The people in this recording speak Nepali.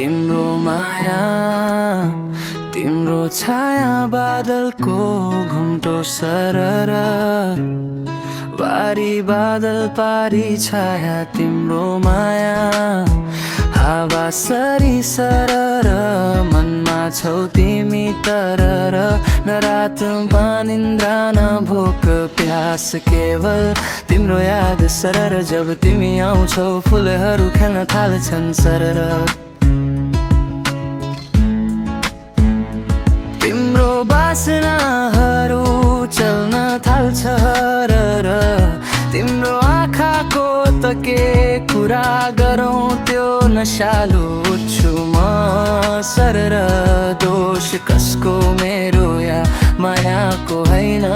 तिम्रो माया तिम्रो छाया बादलको घुम्टो सरर बारी बादल पारी छाया तिम्रो माया हावा सरी सरर मनमा छौ तिमी तरर न रात पानिन्द्रा न भोक प्यास केवल तिम्रो याद सरर जब तिमी आउँछौ फुलहरू खेल्न थाल्छन् सरर तिम्रो बासनाहरू चल्न थाल्छ हरर तिम्रो आँखाको त के कुरा गरौँ त्यो नशालु छु म सरर दोष कसको मेरो या मायाको होइन